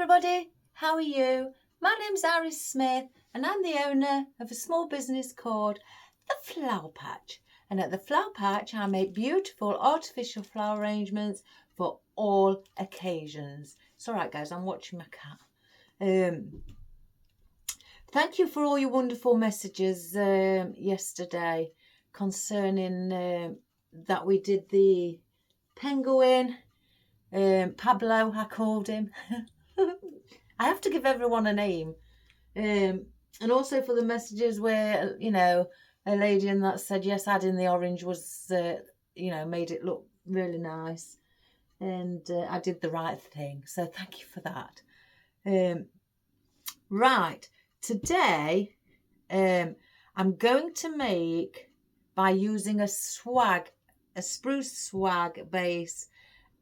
everybody, how are you? My name's Iris Smith and I'm the owner of a small business called The Flower Patch. And at The Flower Patch I make beautiful artificial flower arrangements for all occasions. It's alright guys, I'm watching my cat. Thank you for all your wonderful messages yesterday concerning that we did the penguin. Pablo, I called him. I have to give everyone a name. And also for the messages where, you know, a lady in that said, yes, adding the orange was, you know, made it look really nice. And I did the right thing. So thank you for that. Right. Today, I'm going to make, by using a spruce swag base,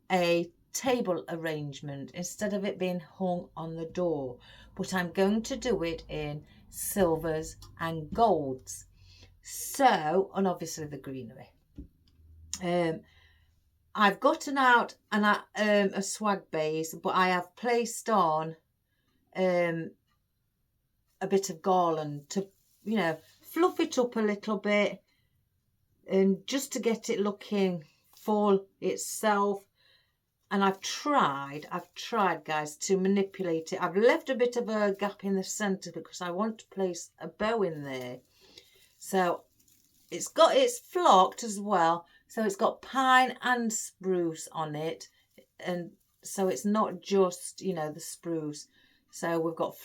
a table arrangement instead of it being hung on the door, but I'm going to do it in silvers and golds, so, and obviously the greenery. I've gotten out a swag base, but I have placed on a bit of garland to, you know, fluff it up a little bit and just to get it looking full itself. And I've tried guys to manipulate it. I've left a bit of a gap in the centre because I want to place a bow in there. So it's flocked as well. So it's got pine and spruce on it. And so it's not just, you know, the spruce. So we've got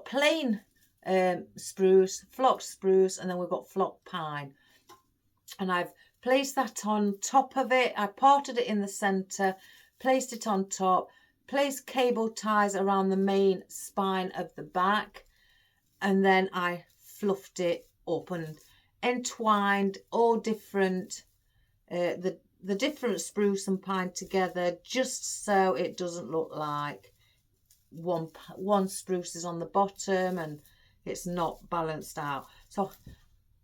plain spruce, flocked spruce, and then we've got flocked pine. And I've placed that on top of it. I parted it in the centre, placed it on top, placed cable ties around the main spine of the back, and then I fluffed it up and entwined all different, the different spruce and pine together, just so it doesn't look like one spruce is on the bottom and it's not balanced out. So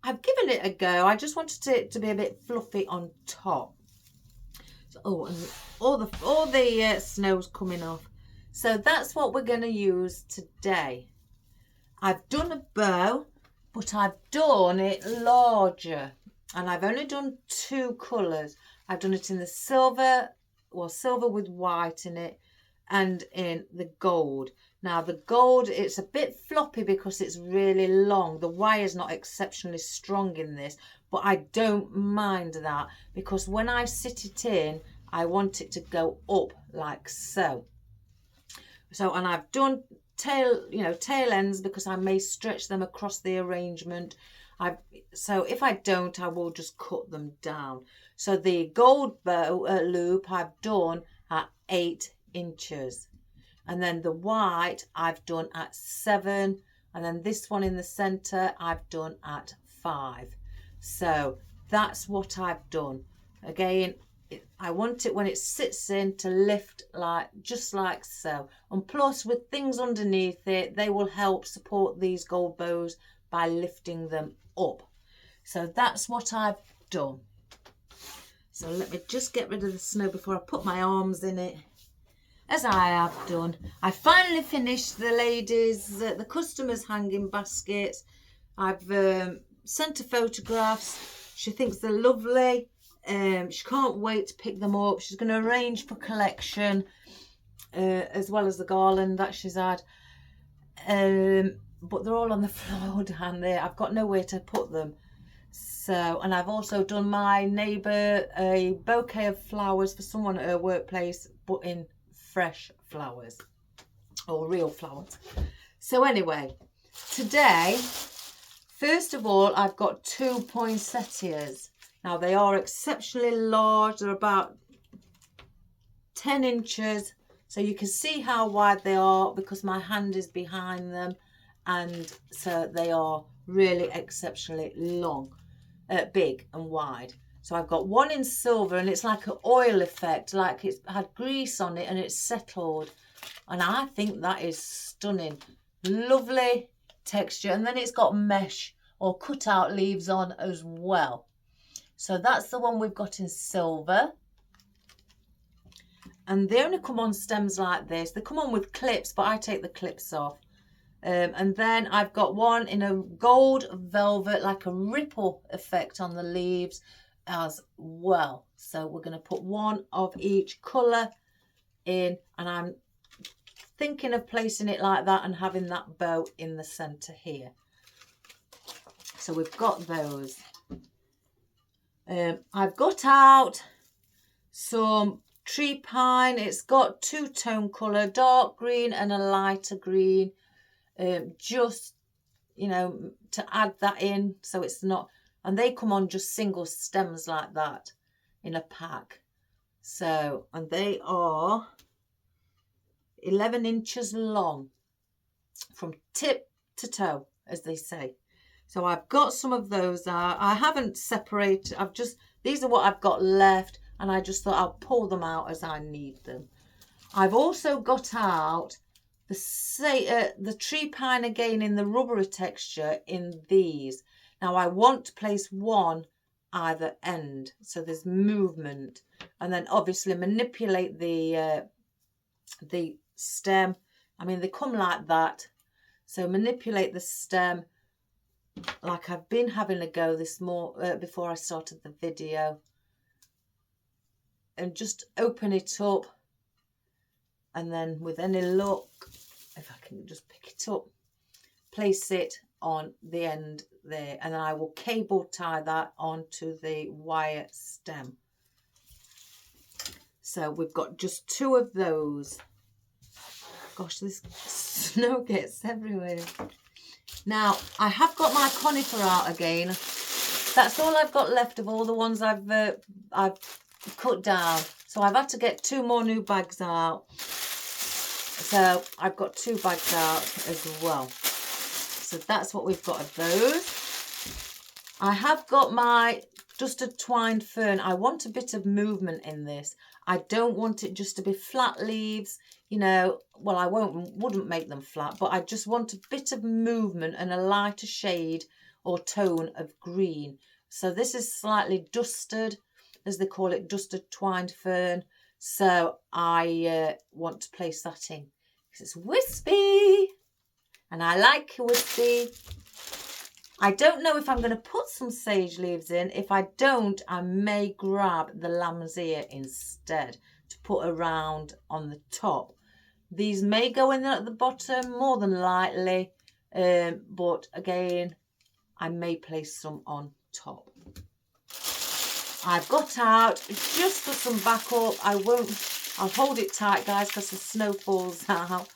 I've given it a go. I just wanted it to be a bit fluffy on top. So, oh, and all the snow's coming off. So that's what we're going to use today. I've done a bow, but I've done it larger. And I've only done 2 colours. I've done it in the silver with white in it, and in the gold. Now the gold, it's a bit floppy because it's really long. The wire's not exceptionally strong in this, but I don't mind that because when I sit it in, I want it to go up like so. So, and I've done tail ends because I may stretch them across the arrangement. So if I don't, I will just cut them down. So the gold bow loop I've done at 8 inches. And then the white I've done at 7. And then this one in the centre I've done at 5. So that's what I've done. Again, I want it when it sits in to lift just like so. And plus with things underneath it, they will help support these gold bows by lifting them up. So that's what I've done. So let me just get rid of the snow before I put my arms in it. As I have done, I finally finished the ladies, the customers' hanging baskets. I've sent her photographs. She thinks they're lovely. She can't wait to pick them up. She's going to arrange for collection, as well as the garland that she's had. But they're all on the floor down there. I've got nowhere to put them. So, and I've also done my neighbour a bouquet of flowers for someone at her workplace, but in fresh flowers or real flowers. So anyway, today, first of all, I've got 2 poinsettias. Now they are exceptionally large. They're about 10 inches. So you can see how wide they are because my hand is behind them. And so they are really exceptionally long, big and wide. So I've got one in silver and it's like an oil effect, like it's had grease on it and it's settled. And I think that is stunning. Lovely texture. And then it's got mesh or cut out leaves on as well. So that's the one we've got in silver. and they only come on stems like this. They come on with clips, but I take the clips off. And then I've got one in a gold velvet, like a ripple effect on the leaves as well. So we're going to put one of each colour in, and I'm thinking of placing it like that and having that bow in the centre here. So we've got those. I've got out some tree pine. It's got two-tone colour, dark green and a lighter green. Just, you know, to add that in so it's not, and they come on just single stems like that in a pack. So, and they are 11 inches long from tip to toe, as they say. So I've got some of those out. I haven't separated, these are what I've got left, and I just thought I'll pull them out as I need them. I've also got out the tree pine again in the rubbery texture in these. Now I want to place one either end, so there's movement, and then obviously manipulate the stem. I mean, they come like that, so manipulate the stem like I've been having a go before I started the video, and just open it up, and then with any luck, if I can just pick it up, place it on the end there, and then I will cable tie that onto the wire stem. So we've got just two of those. Gosh, this snow gets everywhere. Now I have got my conifer out again. That's all I've got left of all the ones I've cut down. So I've had to get two more new bags out. So I've got two bags out as well. So that's what we've got of those. I have got my dusted twined fern. I want a bit of movement in this. I don't want it just to be flat leaves, you know. Well, I wouldn't make them flat, but I just want a bit of movement and a lighter shade or tone of green. So this is slightly dusted, as they call it, dusted twined fern. So I want to place that in because it's wispy, and I like wispy. I don't know if I'm going to put some sage leaves in. If I don't, I may grab the lamb's ear instead to put around on the top. These may go in at the bottom, more than likely, but again, I may place some on top. I've got out, just for some backup, I'll hold it tight, guys, because the snow falls out.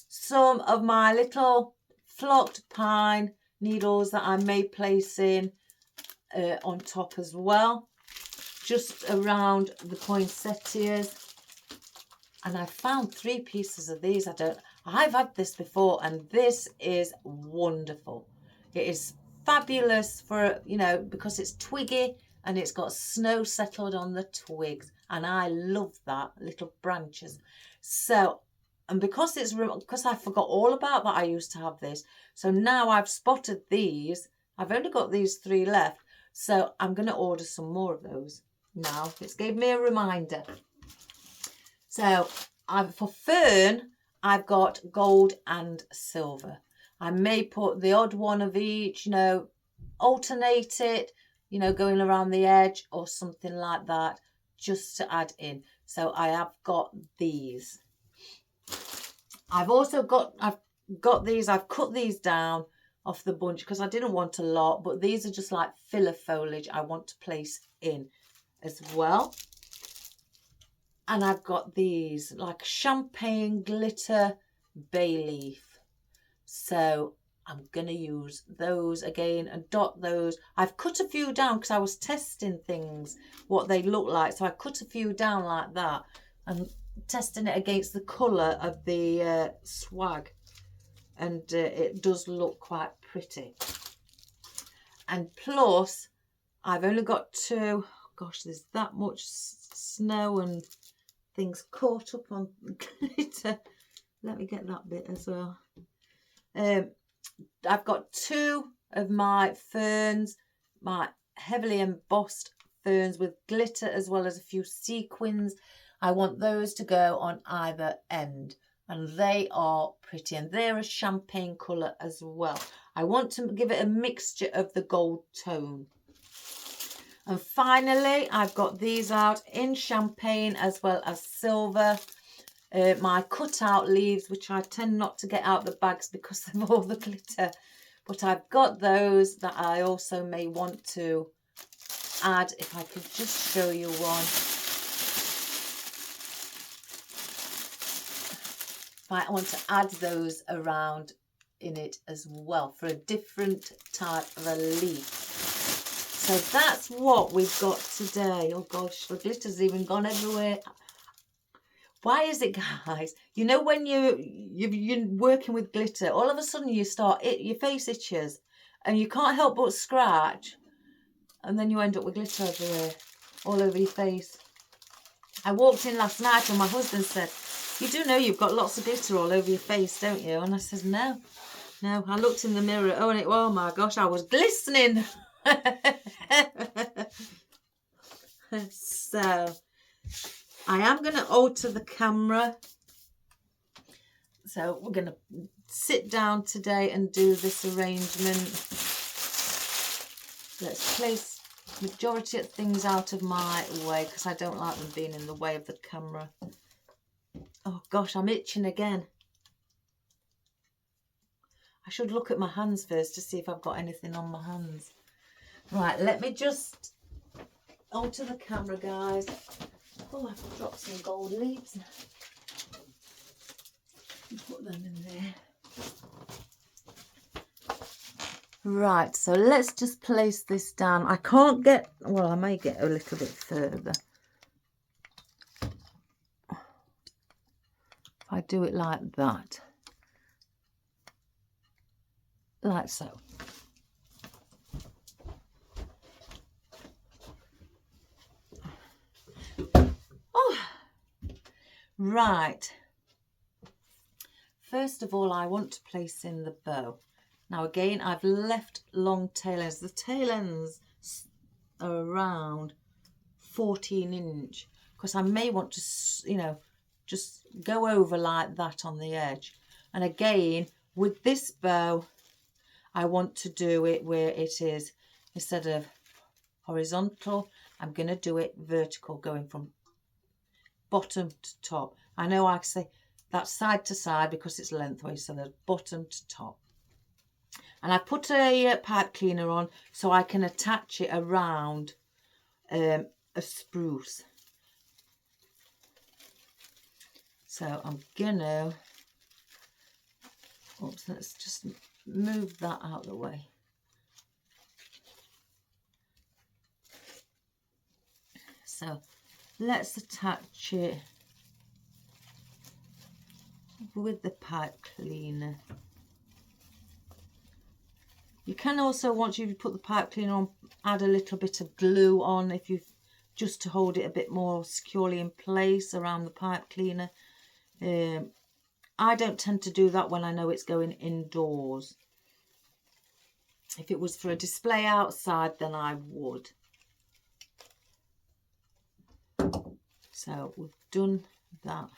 Some of my little flocked pine needles that I may place in on top as well, just around the poinsettias. And I found 3 pieces of these. I've had this before, and this is wonderful. It is fabulous for, you know, because it's twiggy and it's got snow settled on the twigs, and I love that, little branches. So, and because I forgot all about that, I used to have this. So now I've spotted these. I've only got these 3 left. So I'm going to order some more of those now. It's gave me a reminder. So for fern, I've got gold and silver. I may put the odd one of each, you know, alternate it, you know, going around the edge or something like that, just to add in. So I have got these. I've got these. I've cut these down off the bunch because I didn't want a lot, but these are just like filler foliage I want to place in as well. And I've got these like champagne glitter bay leaf. So I'm going to use those again and dot those. I've cut a few down because I was testing things, what they look like. So I cut a few down like that and testing it against the colour of the swag. And it does look quite pretty. And plus, I've only got 2. Gosh, there's that much snow and things caught up on glitter. Let me get that bit as well. I've got 2 of my ferns, my heavily embossed ferns with glitter, as well as a few sequins. I want those to go on either end, and they are pretty, and they're a champagne colour as well. I want to give it a mixture of the gold tone. And finally, I've got these out in champagne as well as silver. My cut-out leaves, which I tend not to get out the bags because of all the glitter. But I've got those that I also may want to add. If I could just show you one. I want to add those around in it as well for a different type of a leaf. So that's what we've got today. Oh gosh, the glitter's even gone everywhere. Why is it, guys? You know when you're working with glitter, all of a sudden you your face itches and you can't help but scratch, and then you end up with glitter everywhere, all over your face. I walked in last night and my husband said, "You do know you've got lots of glitter all over your face, don't you?" And I said, no. I looked in the mirror, oh my gosh, I was glistening. So I am going to alter the camera. So we're going to sit down today and do this arrangement. Let's place majority of things out of my way because I don't like them being in the way of the camera. Oh gosh, I'm itching again. I should look at my hands first to see if I've got anything on my hands. Right, let me just alter the camera, guys. Oh, I've dropped some gold leaves. Put them in there. Right, so let's just place this down. I can't get, well, I may get a little bit further. If I do it like that. Like so. Oh, right. First of all, I want to place in the bow. Now again, I've left long tail ends. The tail ends are around 14 inch because I may want to, you know, just go over like that on the edge. And again, with this bow, I want to do it where it is, instead of horizontal, I'm going to do it vertical, going from bottom to top. I know I say that's side to side because it's lengthways, so there's bottom to top. And I put a pipe cleaner on so I can attach it around a spruce. So I'm gonna, oops, let's just move that out of the way. So let's attach it with the pipe cleaner. You can also, once you've put the pipe cleaner on, add a little bit of glue on if you just to hold it a bit more securely in place around the pipe cleaner. I don't tend to do that when I know it's going indoors. If it was for a display outside, then I would. So we've done that.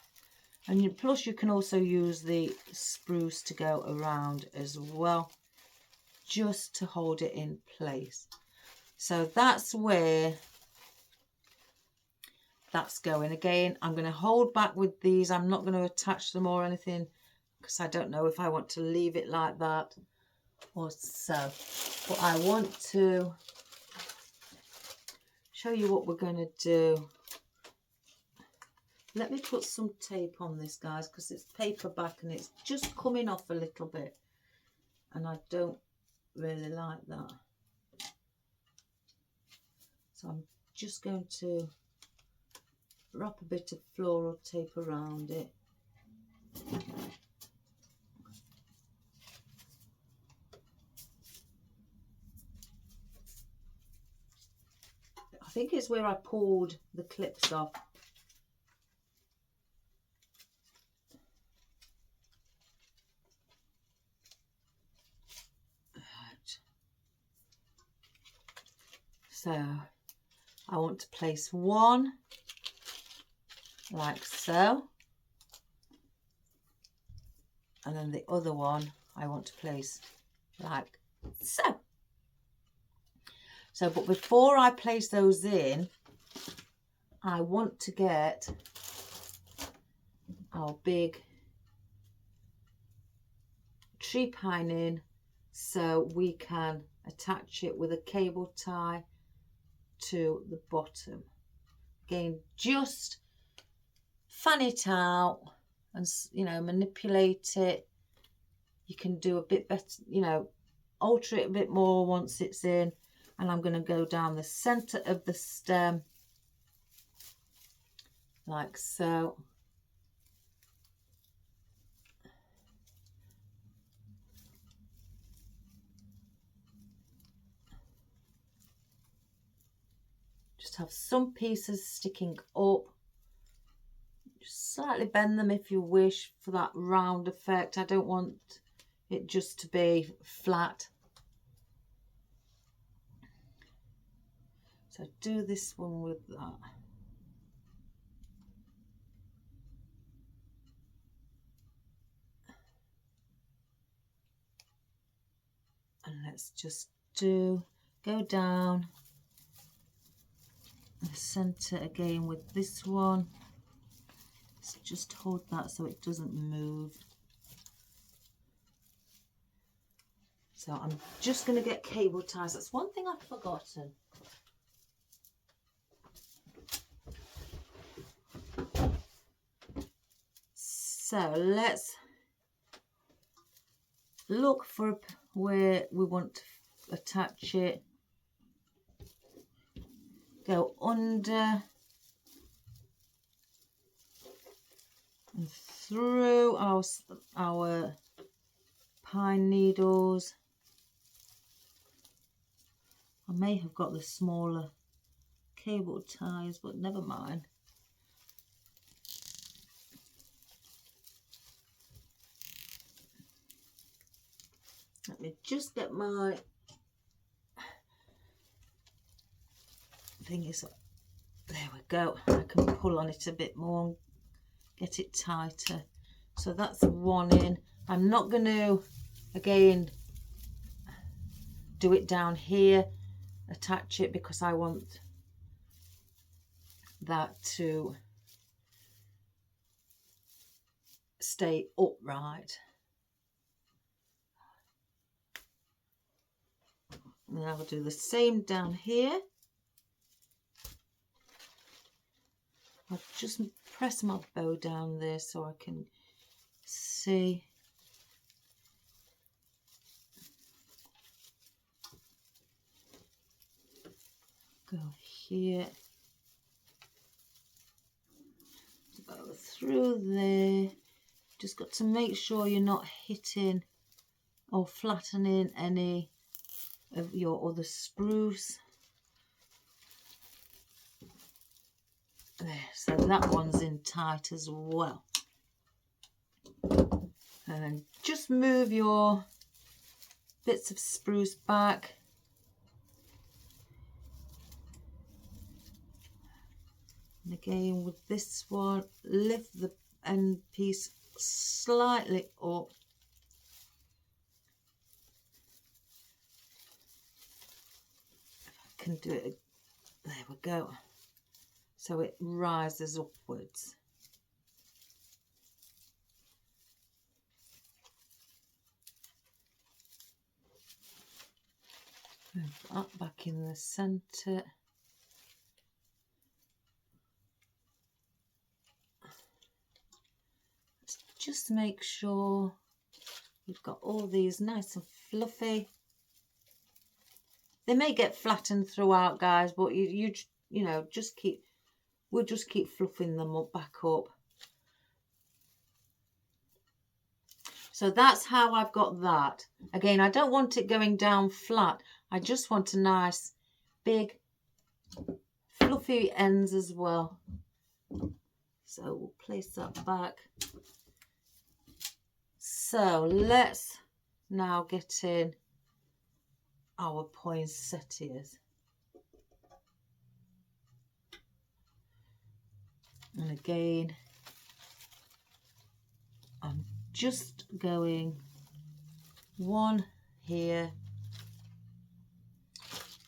And plus you can also use the spruce to go around as well, just to hold it in place. So that's where that's going. Again, I'm going to hold back with these. I'm not going to attach them or anything because I don't know if I want to leave it like that or so. But I want to show you what we're going to do. Let me put some tape on this, guys, because it's paperback and it's just coming off a little bit. And I don't really like that. So I'm just going to wrap a bit of floral tape around it. I think it's where I pulled the clips off. Right. So I want to place one like so. And then the other one I want to place like so. So, but before I place those in, I want to get our big tree pine in so we can attach it with a cable tie to the bottom. Again, just fan it out and, you know, manipulate it. You can do a bit better, you know, alter it a bit more once it's in. And I'm going to go down the center of the stem like so. Just have some pieces sticking up. Just slightly bend them if you wish for that round effect. I don't want it just to be flat. So do this one with that. And let's just go down the center again with this one. Let's just hold that so it doesn't move. So I'm just going to get cable ties. That's one thing I've forgotten. So let's look for where we want to attach it. Go under and through our pine needles. I may have got the smaller cable ties, but never mind. Let me just get my thingy. So there we go. I can pull on it a bit more and get it tighter. So that's one in. I'm not going to, again, do it down here, attach it, because I want that to stay upright. And I will do the same down here. I'll just press my bow down there so I can see. Go here. Go through there. Just got to make sure you're not hitting or flattening any of your other spruce. There, so that one's in tight as well. And then just move your bits of spruce back. And again with this one, lift the end piece slightly up. I can do it. There we go. So it rises upwards. Move that back in the centre. Let's just make sure you've got all these nice and fluffy. They may get flattened throughout, guys, but you know, we'll just keep fluffing them up back up. So that's how I've got that. Again, I don't want it going down flat. I just want a nice, big, fluffy ends as well. So we'll place that back. So let's now get in our poinsettias. And again, I'm just going one here.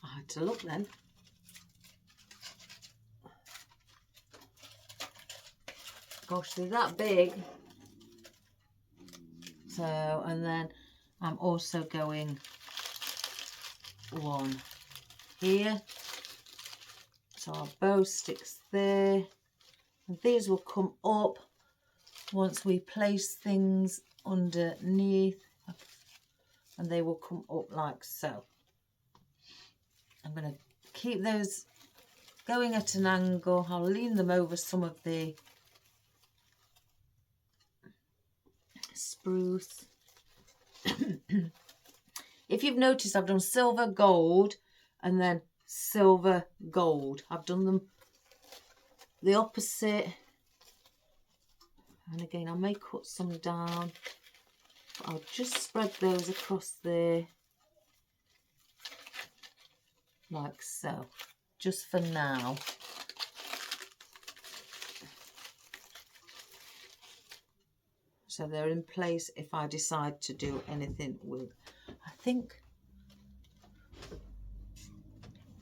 I had to look then. Gosh, they're that big. So, and then I'm also going one here. So our bow sticks there. And these will come up once we place things underneath. And they will come up like so. I'm going to keep those going at an angle. I'll lean them over some of the spruce. If you've noticed, I've done silver, gold, and then silver, gold. I've done them the opposite. And again, I may cut some down, but I'll just spread those across there like so, just for now. So they're in place if I decide to do anything with. I think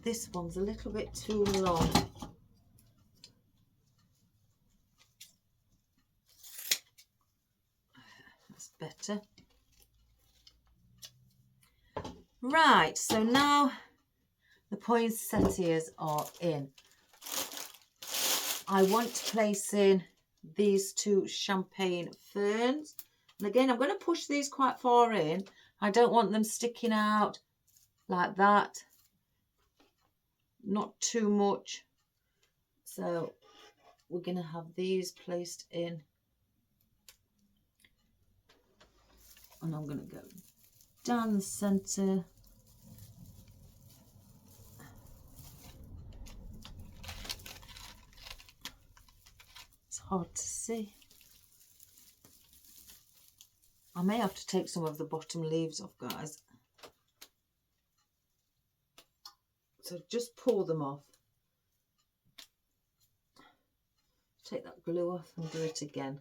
this one's a little bit too long. That's better. Right, so now the poinsettias are in. I want to place in these two champagne ferns. And again, I'm going to push these quite far in. I don't want them sticking out like that. Not too much. So we're going to have these placed in. And I'm going to go down the centre. It's hard to see. I may have to take some of the bottom leaves off, guys. So just pull them off. Take that glue off and do it again.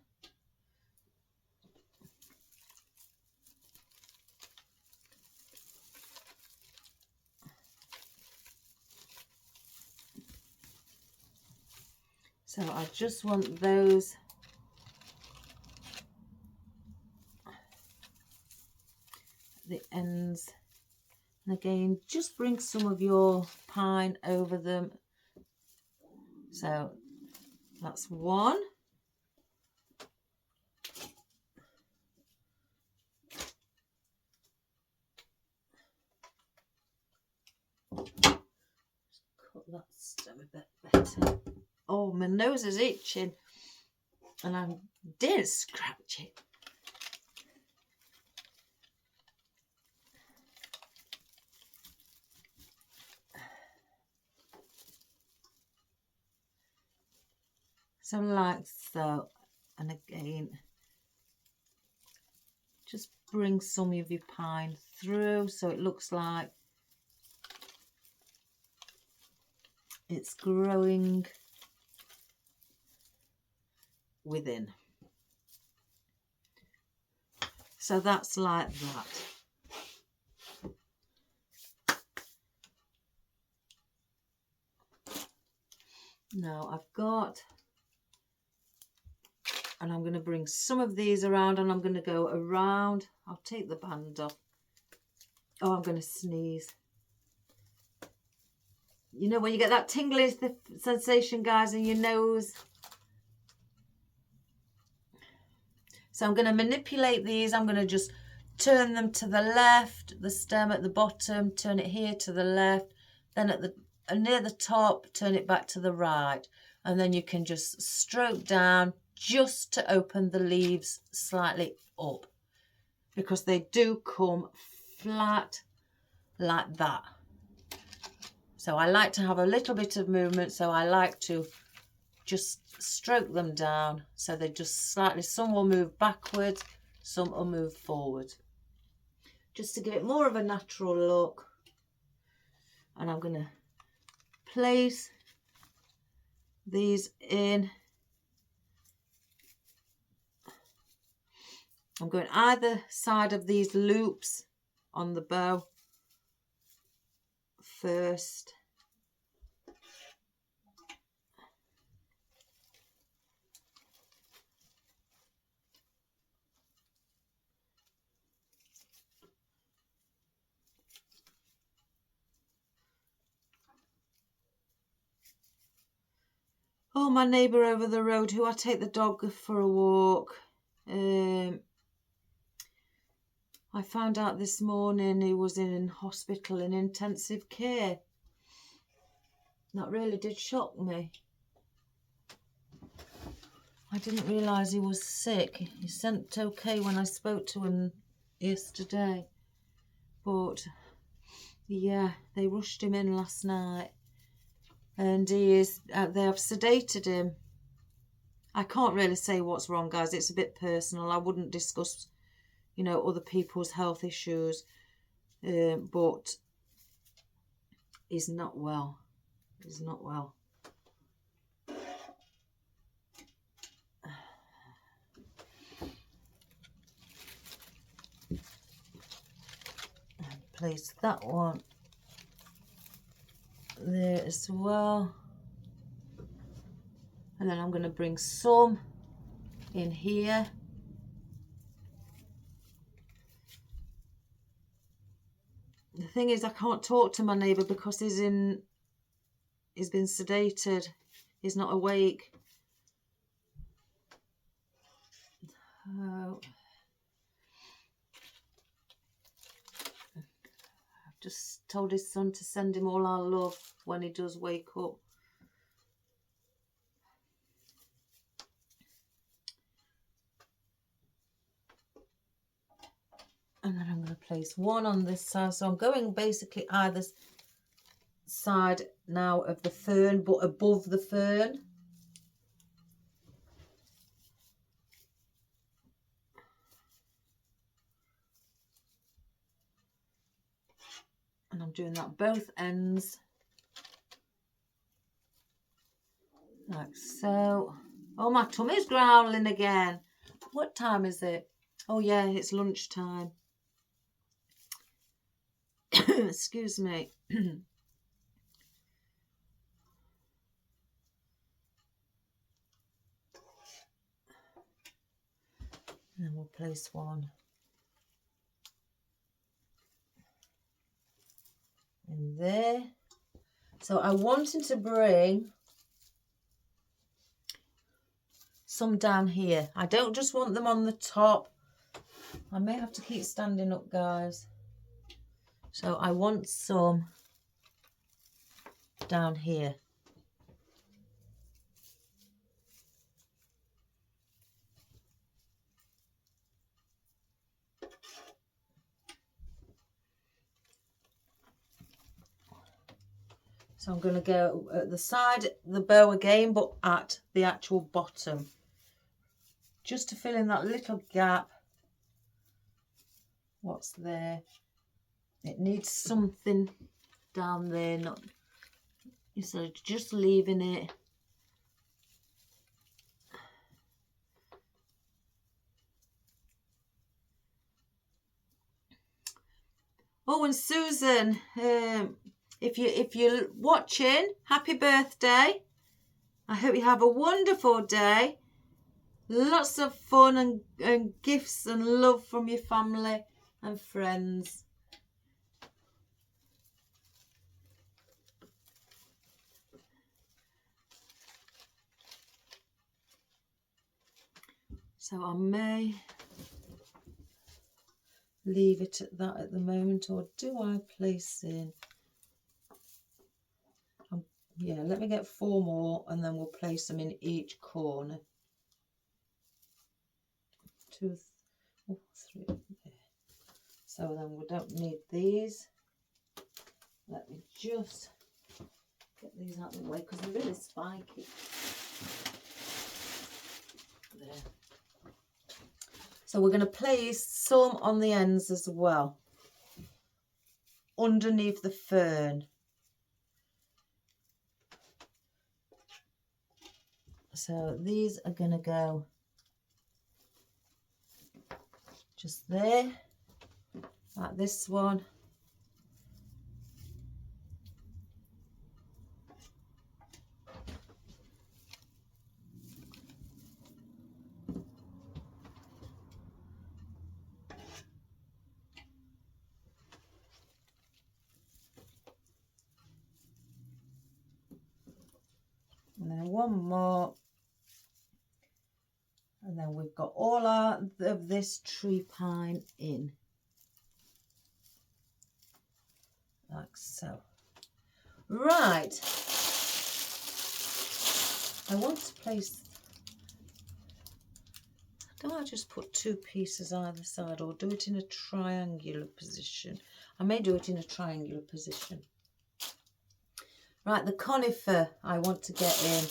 So I just want those the ends, and again just bring some of your pine over them. So that's one. Just cut that stem a bit better. Oh, my nose is itching and I didn't scratch it. So like so, and again, just bring some of your pine through so it looks like it's growing within. So that's like that. Now I've got, and I'm going to bring some of these around, and I'm going to go around. I'll take the band off. Oh, I'm going to sneeze. You know when you get that tingling sensation, guys, in your nose? So I'm going to manipulate these. I'm going to just turn them to the left, the stem at the bottom, turn it here to the left, then at the near the top, turn it back to the right. And then you can just stroke down just to open the leaves slightly up, because they do come flat like that. So I like to have a little bit of movement, so I like to just stroke them down so they just slightly, some will move backwards, some will move forward, just to give it more of a natural look. And I'm going to place these in I'm going either side of these loops on the bow first. Oh, my neighbour over the road who I take the dog for a walk. I found out this morning he was in hospital in intensive care. That really did shock me. I didn't realise he was sick. He sent okay when I spoke to him yesterday. But yeah, they rushed him in last night. And he is, they have sedated him. I can't really say what's wrong, guys. It's a bit personal. I wouldn't discuss, you know, other people's health issues. But he's not well. He's not well. Place that one there as well. And then I'm going to bring some in here. The thing is, I can't talk to my neighbour because he's been sedated. He's not awake. Oh. I've just told his son to send him all our love when he does wake up. And then I'm going to place one on this side. So I'm going basically either side now of the fern, but above the fern. And I'm doing that both ends. Like so. Oh, my tummy's growling again. What time is it? Oh yeah, it's lunchtime. Excuse me. And then we'll place one in there. So I wanted to bring some down here. I don't just want them on the top. I may have to keep standing up, guys. So I want some down here. So I'm going to go at the side of the bow again, but at the actual bottom. Just to fill in that little gap. What's there? It needs something down there, not instead of just leaving it. Oh, and Susan, if you're watching, happy birthday. I hope you have a wonderful day. Lots of fun and gifts and love from your family and friends. So I may leave it at that at the moment, or do I place in? Yeah, let me get 4 more and then we'll place them in each corner. 2, 3. There. So then we don't need these. Let me just get these out of the way because they're really spiky. There. So we're going to place some on the ends as well, underneath the fern. So these are going to go just there, like this one. And then one more. And then we've got all of this tree pine in. Like so. Right. I want to place... Do I just put 2 pieces either side or do it in a triangular position? I may do it in a triangular position. Right, the conifer I want to get in.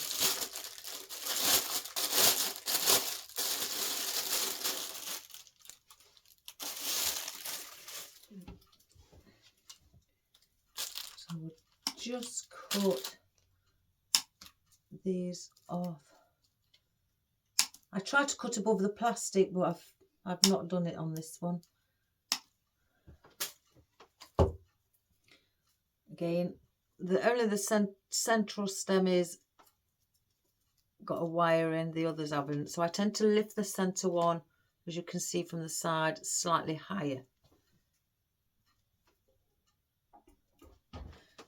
So I would just cut these off. I tried to cut above the plastic, but I've not done it on this one. Again, only the central stem is got a wire in, the others haven't. So I tend to lift the centre one, as you can see from the side, slightly higher.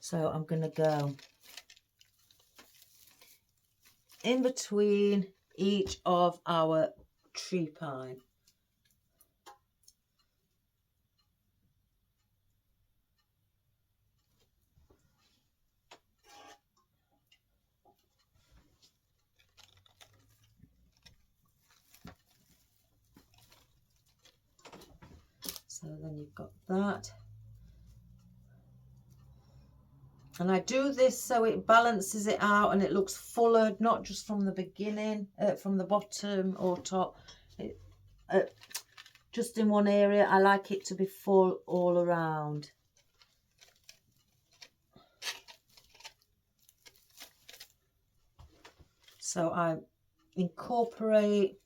So I'm going to go in between each of our tree pine. So then you've got that. And I do this so it balances it out and it looks fuller, not just from the beginning, from the bottom or top. Just in one area. I like it to be full all around. So I incorporate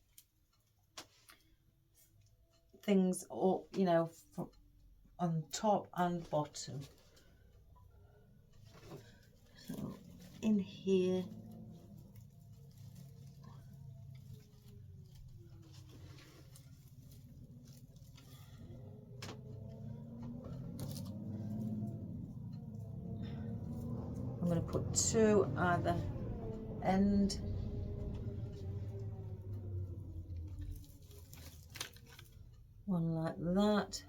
things, all, you know, from on top and bottom. So in here, I'm going to put 2 either end. One like that.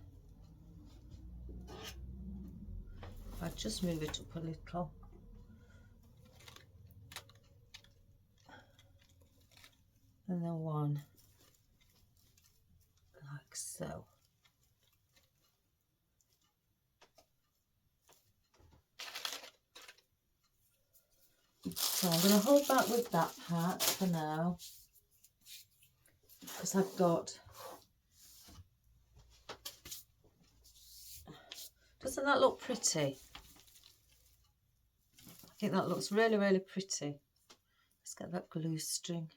I just move it up a little. And then one like so. So I'm going to hold back with that part for now, because I've got... Doesn't that look pretty? I think that looks really, really pretty. Let's get that glue string.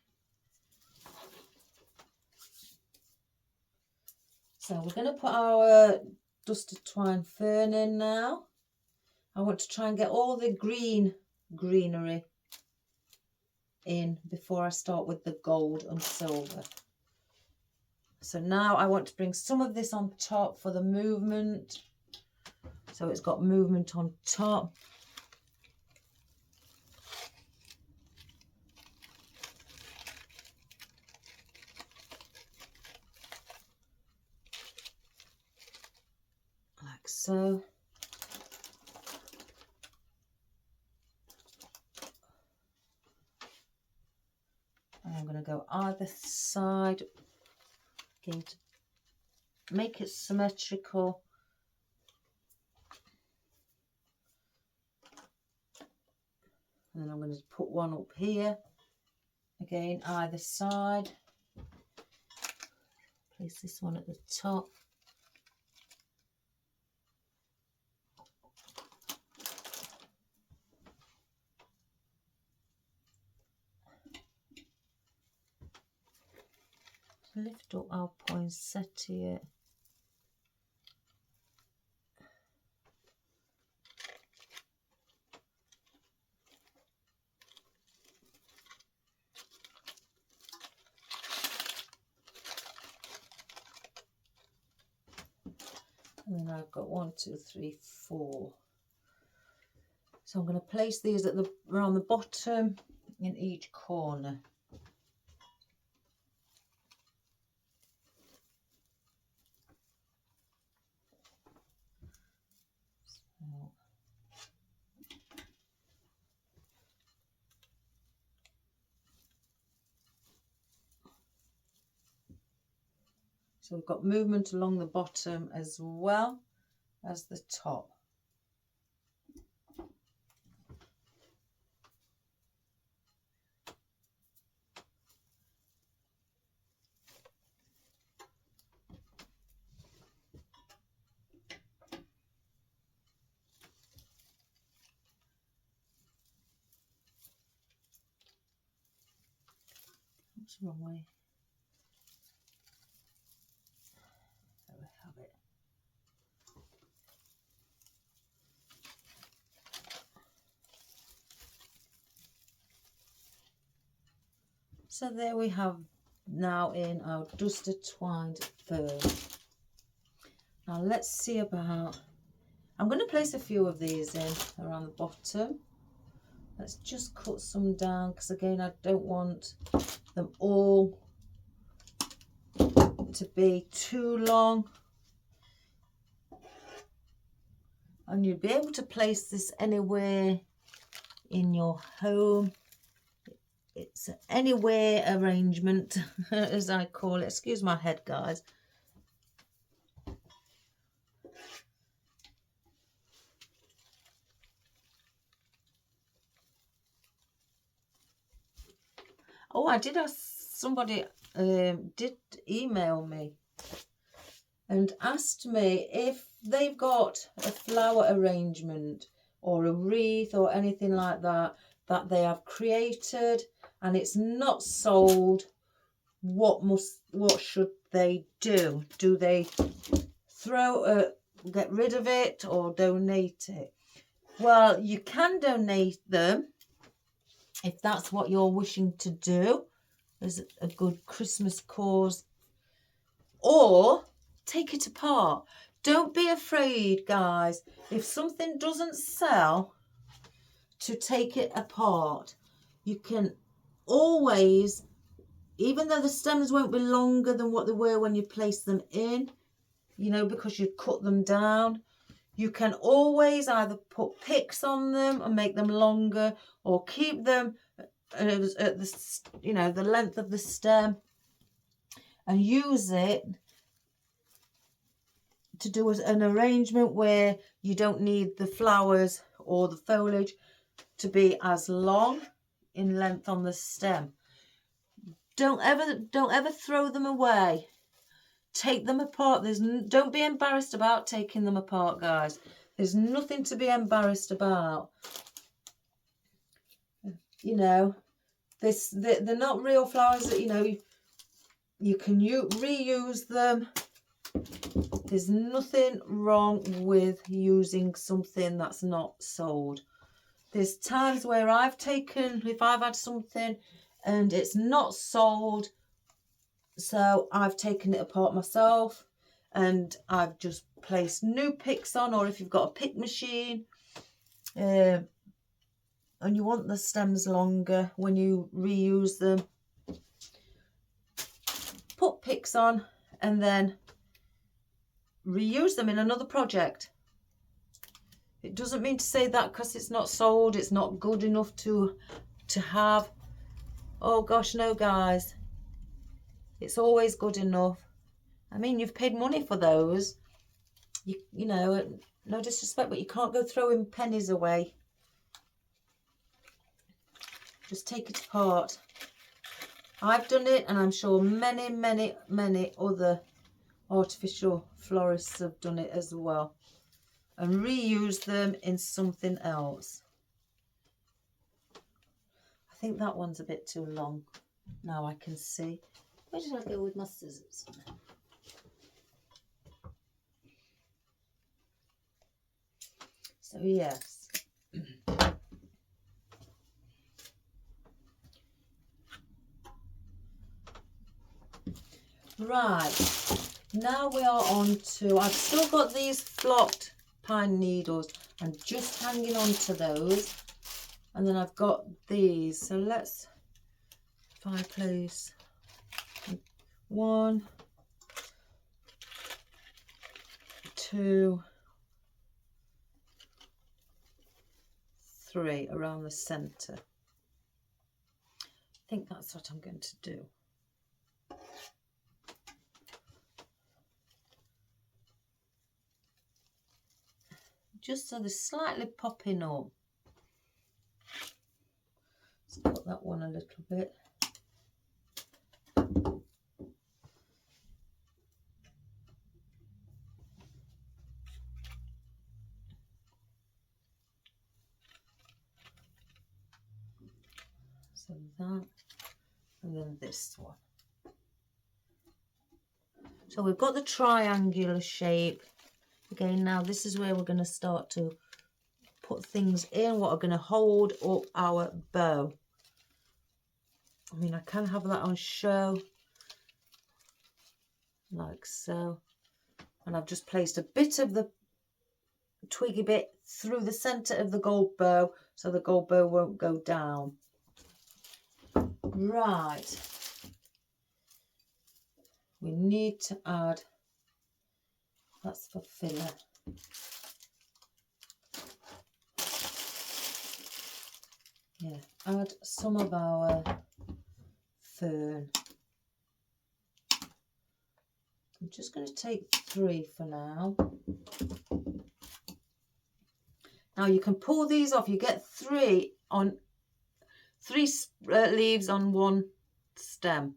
So we're going to put our dusted twine fern in now. I want to try and get all the greenery in before I start with the gold and silver. So now I want to bring some of this on top for the movement. So it's got movement on top. Like so. And I'm going to go either side, again to make it symmetrical. And then I'm going to put one up here, again either side. Place this one at the top. lift up our poinsettia. And then I've got 1, 2, 3, 4. So I'm going to place these at the around the bottom in each corner. So we've got movement along the bottom as well as the top. What's the wrong way? There we have it. So there we have now in our duster twined fern. Now let's see about, I'm going to place a few of these in around the bottom. Let's just cut some down because again I don't want them all to be too long. And you'll be able to place this anywhere in your home. It's an anywhere arrangement, as I call it. Excuse my head, guys. Oh, I did ask somebody, did email me and asked me if they've got a flower arrangement or a wreath or anything like that that they have created and it's not sold. What should they do? Do they get rid of it or donate it? Well, you can donate them if that's what you're wishing to do as a good Christmas cause, or take it apart. Don't be afraid, guys, if something doesn't sell, to take it apart. You can always, even though the stems won't be longer than what they were when you placed them in, you know, because you cut them down, you can always either put picks on them and make them longer, or keep them at the, you know, the length of the stem and use it to do an arrangement where you don't need the flowers or the foliage to be as long in length on the stem. Don't ever throw them away. Take them apart. Don't be embarrassed about taking them apart, guys. There's nothing to be embarrassed about. You know, they're not real flowers that, you know, you can reuse them. There's nothing wrong with using something that's not sold. There's times where I've taken, if I've had something and it's not sold, so I've taken it apart myself and I've just placed new picks on, or if you've got a pick machine and you want the stems longer when you reuse them, put picks on and then reuse them in another project. It doesn't mean to say that because it's not sold, it's not good enough to have. Oh gosh, no, guys. It's always good enough. I mean, you've paid money for those. You know, no disrespect, but you can't go throwing pennies away. Just take it apart. I've done it, and I'm sure many, many, many other artificial florists have done it as well. And reuse them in something else. I think that one's a bit too long. Now I can see. Where did I go with my scissors? So yes. Right, now we are on to, I've still got these flocked pine needles. I'm just hanging on to those. And then I've got these. So let's, if I place 1, 2, 3 around the centre. I think that's what I'm going to do. Just so they're slightly popping up. Let's cut that one a little bit. So that, and then this one. So we've got the triangular shape. Again, now this is where we're going to start to put things in what are going to hold up our bow. I mean, I can have that on show, like so. And I've just placed a bit of the twiggy bit through the centre of the gold bow, so the gold bow won't go down. Right. We need to add, that's for filler. Yeah, add some of our fern. I'm just going to take 3 for now. Now you can pull these off. You get 3 leaves on 1 stem.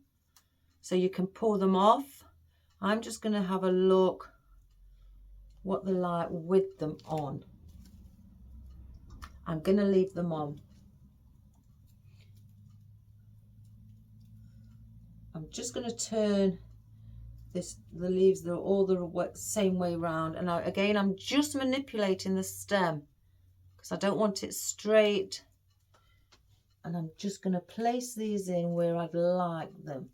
So you can pull them off. I'm just going to have a look what they're like with them on. I'm going to leave them on. I'm just going to turn the leaves, they're all the same way round. And again, I'm just manipulating the stem because I don't want it straight. And I'm just going to place these in where I'd like them.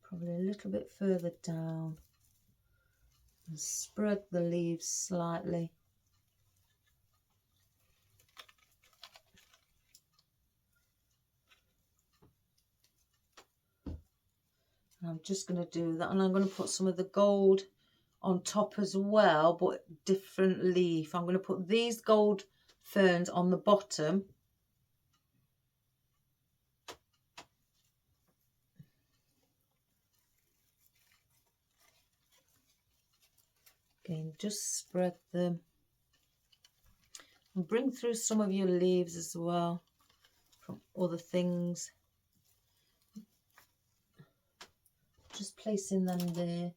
Probably a little bit further down. And spread the leaves slightly. And I'm just going to do that, and I'm going to put some of the gold on top as well, but different leaf. I'm going to put these gold ferns on the bottom. Again, just spread them. And bring through some of your leaves as well from other things. Just placing them there.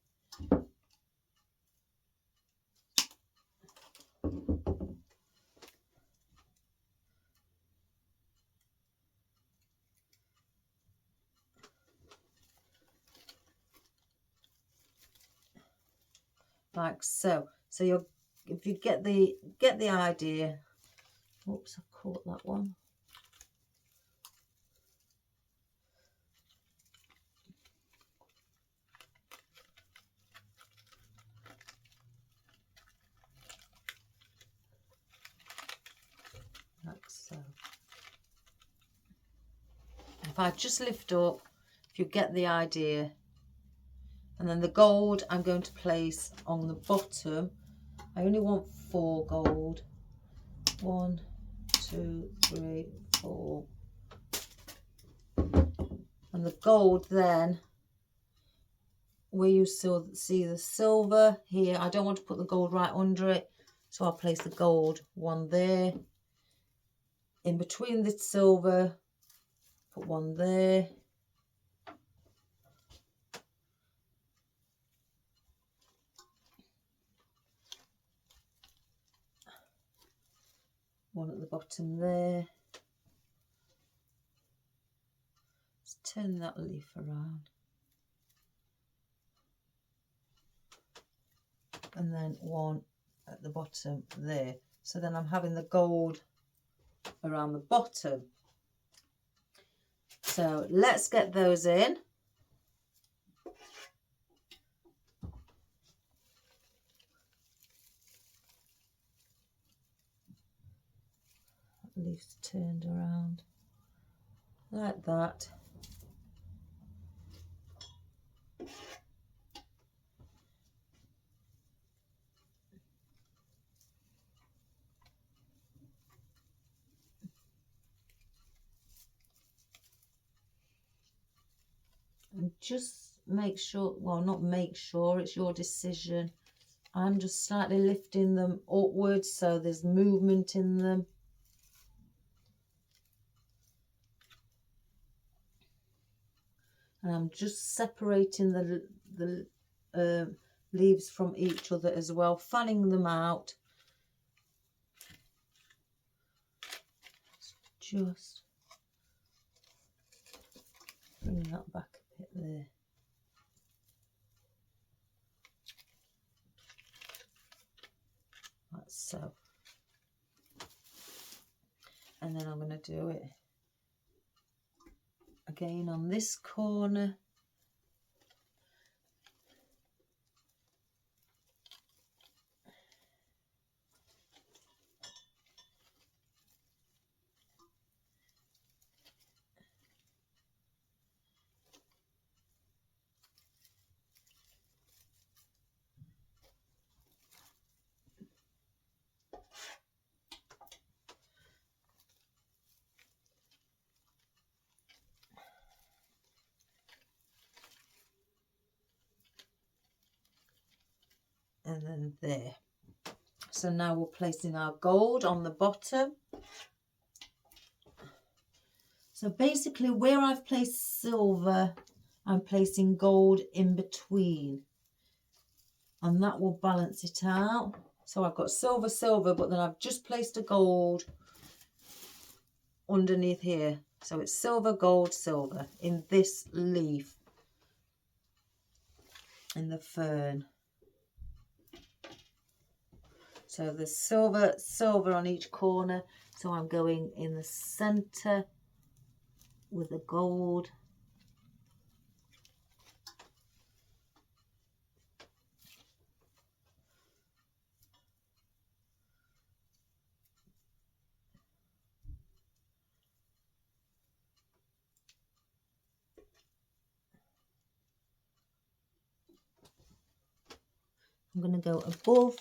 Like so. So if you get the idea. Oops, I've caught that one. Like so. If I just lift up, if you get the idea. And then the gold I'm going to place on the bottom. I only want 4 gold. 1, 2, 3, 4. And the gold then, where you still see the silver here, I don't want to put the gold right under it. So I'll place the gold one there. In between the silver, put one there. One at the bottom there. turn that leaf around. And then one at the bottom there. So then I'm having the gold around the bottom. So let's get those in. Leaves turned around like that. And just make sure, well, not make sure, it's your decision. I'm just slightly lifting them upwards so there's movement in them. And I'm just separating the leaves from each other as well, fanning them out. Just bring that back a bit there. Like so. And then I'm going to do it again on this corner. And then there. So now we're placing our gold on the bottom. So basically where I've placed silver, I'm placing gold in between. And that will balance it out. So I've got silver, silver, but then I've just placed a gold underneath here. So it's silver, gold, silver in this leaf, in the fern. So there's silver, silver on each corner. So I'm going in the center with the gold. I'm going to go above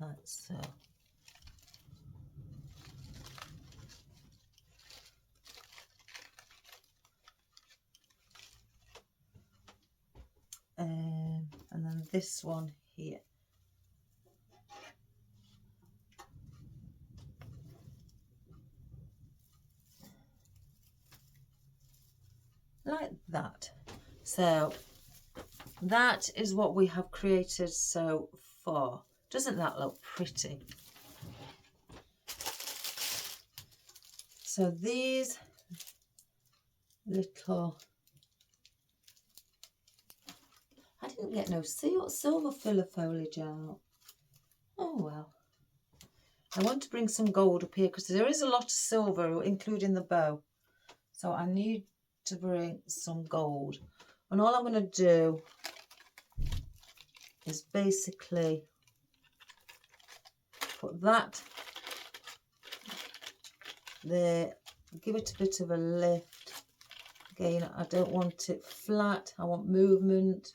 like so. And then this one here. Like that. So that is what we have created so far. Doesn't that look pretty? So these little, I didn't get no silver filler foliage out. Oh well. I want to bring some gold up here because there is a lot of silver, including the bow. So I need to bring some gold. And all I'm going to do is basically put that there, give it a bit of a lift. Again, I don't want it flat, I want movement.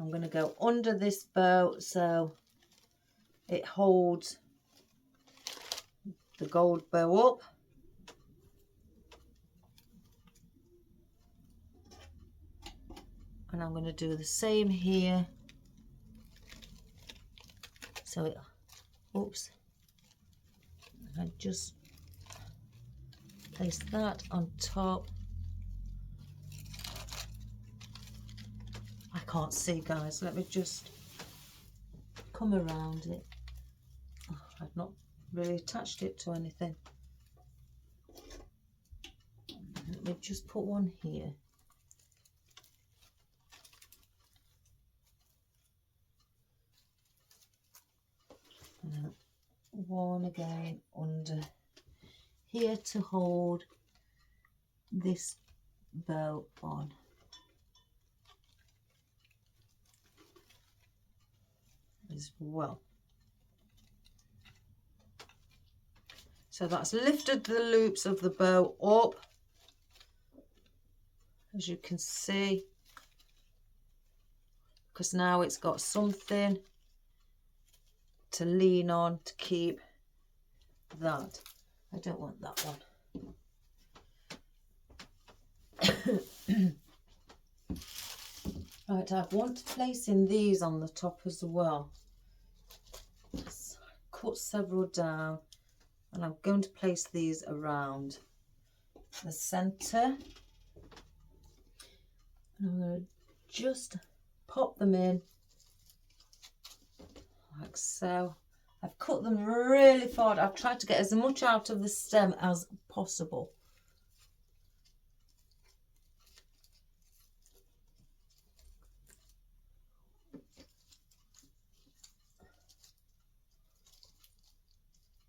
I'm going to go under this bow so it holds the gold bow up. And I'm going to do the same here. So it, oops, I just place that on top. can't see, guys. Let me just come around it. Oh, I've not really attached it to anything. Let me just put one here. And then one again under here to hold this bow on. As well. So that's lifted the loops of the bow up, as you can see, because now it's got something to lean on to keep that. I don't want that one. Right, I want to place in these on the top as well. So cut several down, and I'm going to place these around the centre. And I'm going to just pop them in like so. I've cut them really far. I've tried to get as much out of the stem as possible.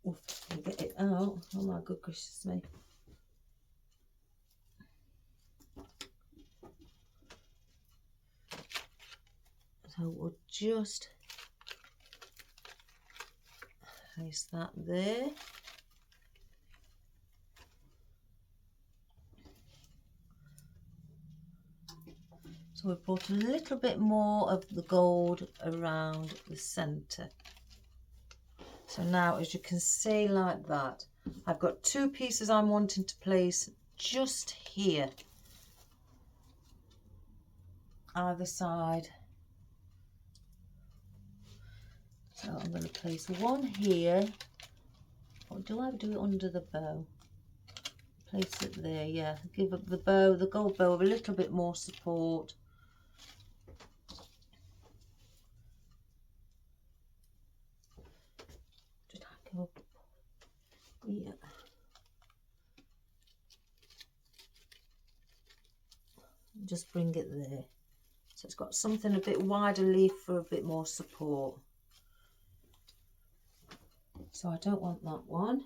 Oof, I can get it out. Oh my good gracious me. So we'll just place that there. So we've brought a little bit more of the gold around the centre. So now, as you can see, like that, I've got two pieces I'm wanting to place just here, either side. So I'm going to place one here. Or do I do it under the bow? Place it there, yeah. Give up the bow, the gold bow, a little bit more support. Did I go up? Yeah. Just bring it there. So it's got something a bit wider leaf for a bit more support. So I don't want that one.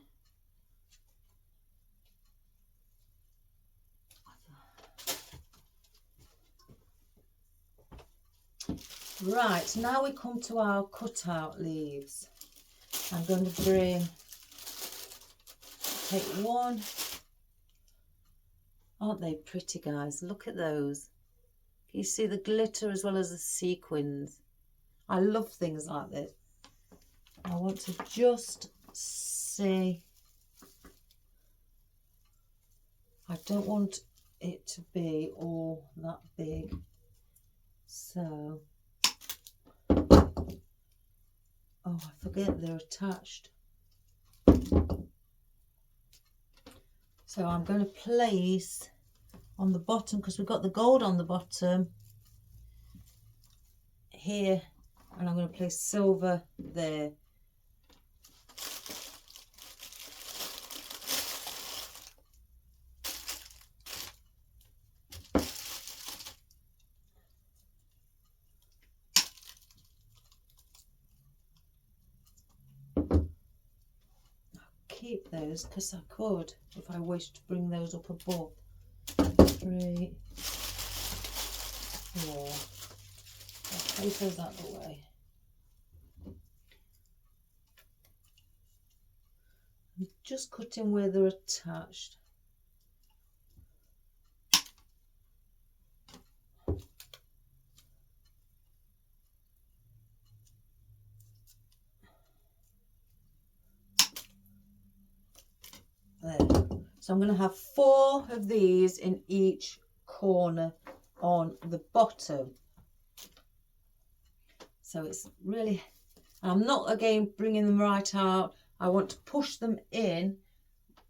Right, now we come to our cutout leaves. I'm going to take one. Aren't they pretty, guys? Look at those. Can you see the glitter as well as the sequins? I love things like this. I want to just see. I don't want it to be all that big. So, oh, I forget they're attached. So I'm going to place on the bottom, because we've got the gold on the bottom here, and I'm going to place silver there. Keep those because I could, if I wish, to bring those up above. 3, 4. I'll place those out of the way. I'm just cutting where they're attached. There. So I'm going to have 4 of these in each corner on the bottom. So it's really, I'm not again bringing them right out. I want to push them in.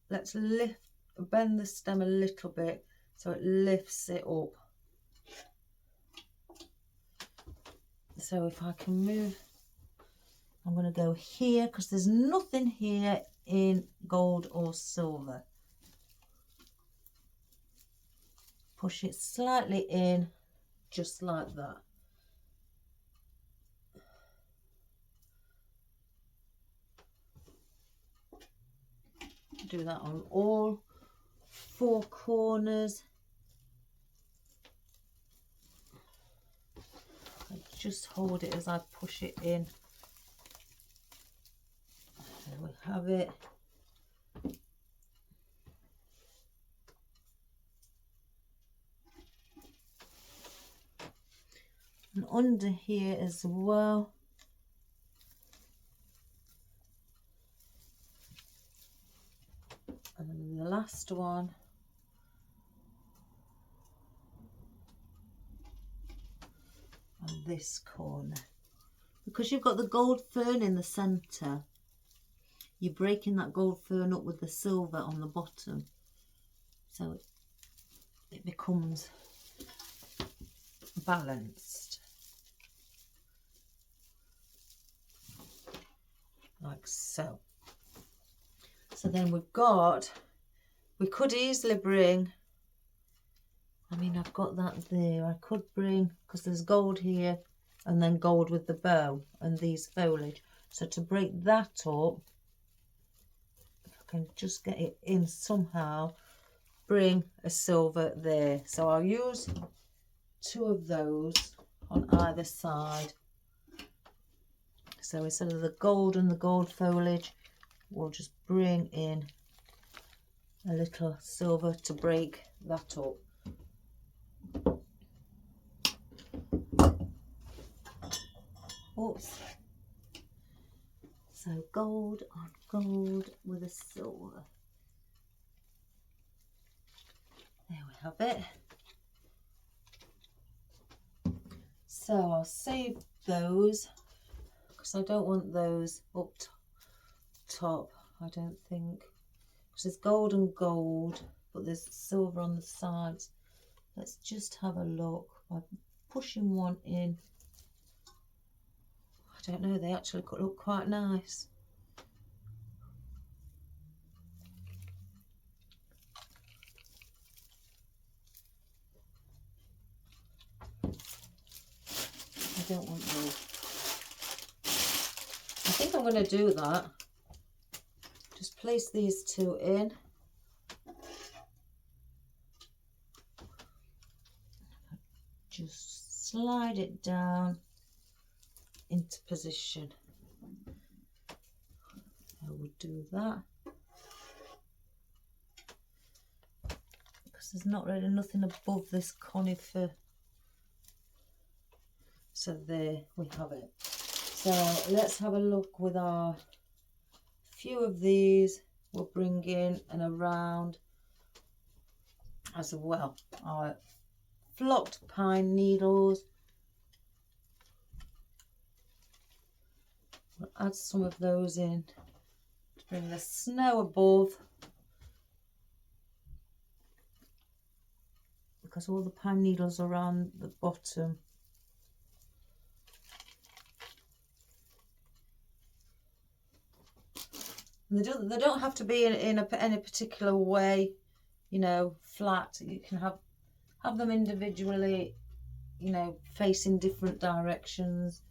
Let's bend the stem a little bit so it lifts it up. So if I can move, I'm going to go here because there's nothing here in gold or silver. Push it slightly in, just like that. Do that on all 4 corners. I just hold it as I push it in. There we have it. And under here as well. And then the last one. On this corner. Because you've got the gold fern in the centre, you're breaking that gold fern up with the silver on the bottom. So it becomes balanced. Like so. So then we could easily bring, I mean, I've got that there. I could bring, because there's gold here and then gold with the bow and these foliage. So to break that up, if I can just get it in somehow, bring a silver there. So I'll use 2 of those on either side. So instead of the gold and the gold foliage, we'll just bring in a little silver to break that up. Oops. So gold on gold with a silver. There we have it. So I'll save those because I don't want those up top, I don't think. Because there's gold and gold, but there's silver on the sides. Let's just have a look by pushing one in. I don't know, they actually could look quite nice. I don't want those. I think I'm going to do that. Just place these 2 in. Just slide it down into position. I will do that. Because there's not really nothing above this conifer. So there we have it. So let's have a look with our few of these. We'll bring in and around as well. Our flocked pine needles. We'll add some of those in to bring the snow above, because all the pine needles are on the bottom. They don't have to be in any particular way, you know, flat. You can have them individually, you know, facing different directions.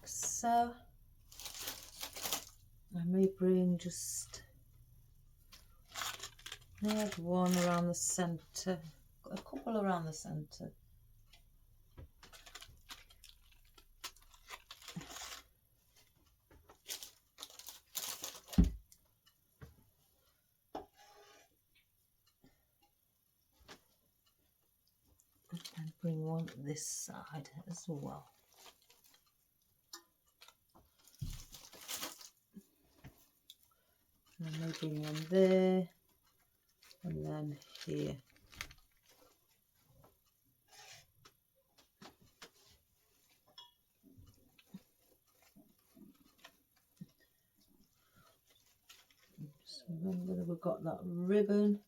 So I may bring just I had one around the centre, got a couple around the centre. And bring one this side as well. And then maybe one there, and then here. Just remember that we've got that ribbon.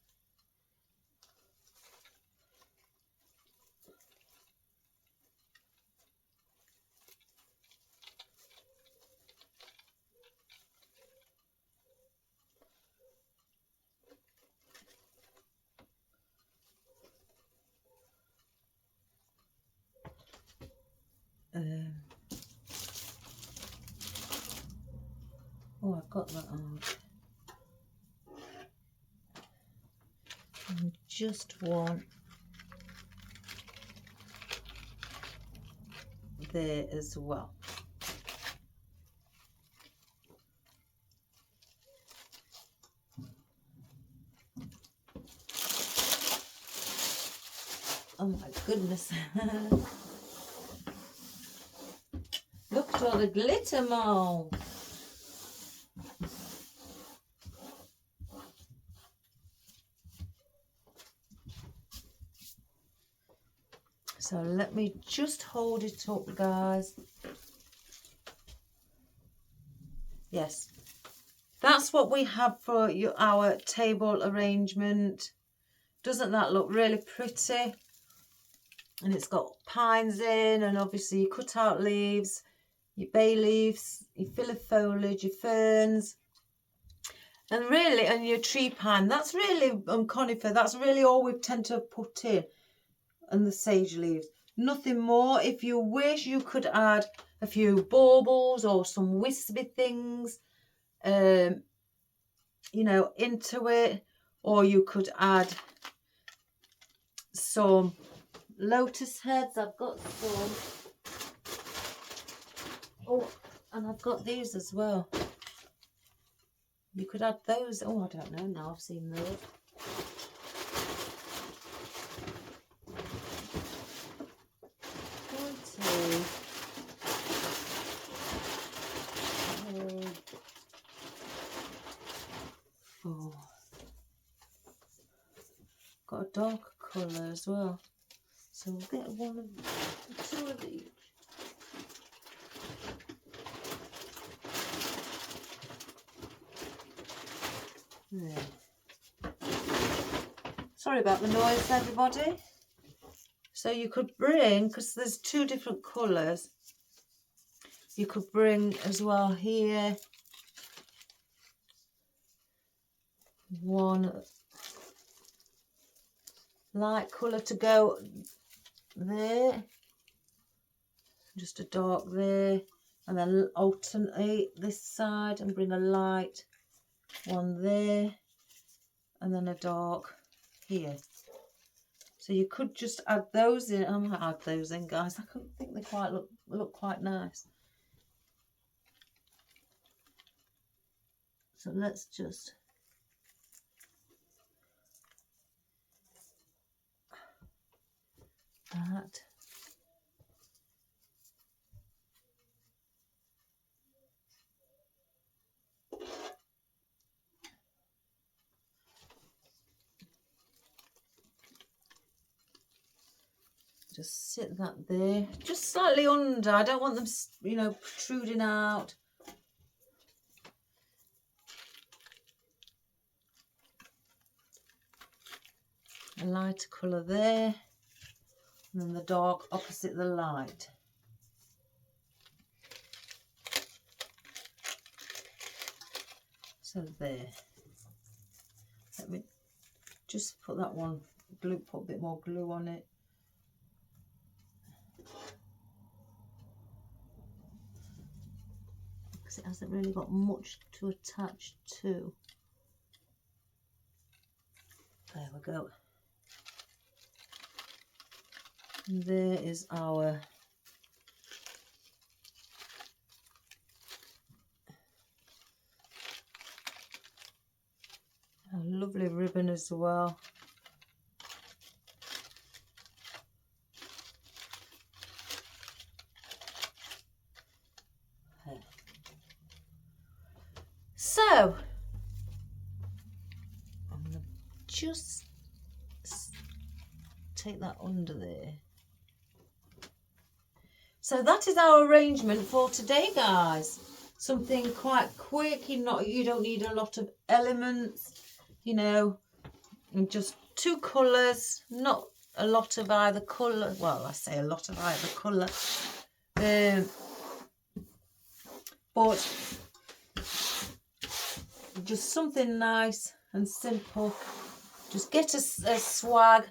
Oh, I've got that on. And just one there as well. Oh my goodness. Look at all the glitter mold. So let me just hold it up, guys. Yes, that's what we have for our table arrangement. Doesn't that look really pretty? And it's got pines in, and obviously your cut out leaves, your bay leaves, your fill of foliage, your ferns, and really, and your tree pine. That's really, conifer, that's really all we tend to put in. And the sage leaves, nothing more. If you wish, you could add a few baubles or some wispy things, you know, into it, or you could add some lotus heads. I've got some. Oh, and I've got these as well. You could add those. Oh, I don't know now, I've seen those. Oh, got a darker colour as well, so we'll get one of two of each. There. Sorry about the noise, everybody. So you could bring, because there's two different colours, you could bring as well here one light colour to go there, just a dark there, and then alternate this side and bring a light one there, and then a dark here. So you could just add those in. I might add those in, guys. I think they quite look quite nice. So let's just that. Just sit that there, just slightly under. I don't want them, you know, protruding out. A lighter colour there, and then the dark opposite the light. So there. Let me just put that one glue, put a bit more glue on it. Because it hasn't really got much to attach to. There we go. And there is our lovely ribbon as well. So I'm going to just take that under there. So that is our arrangement for today, guys. Something quite quick. You don't need a lot of elements, you know, and just two colours, not a lot of either colour. Well, I say a lot of either colour, but just something nice and simple. Just get a swag,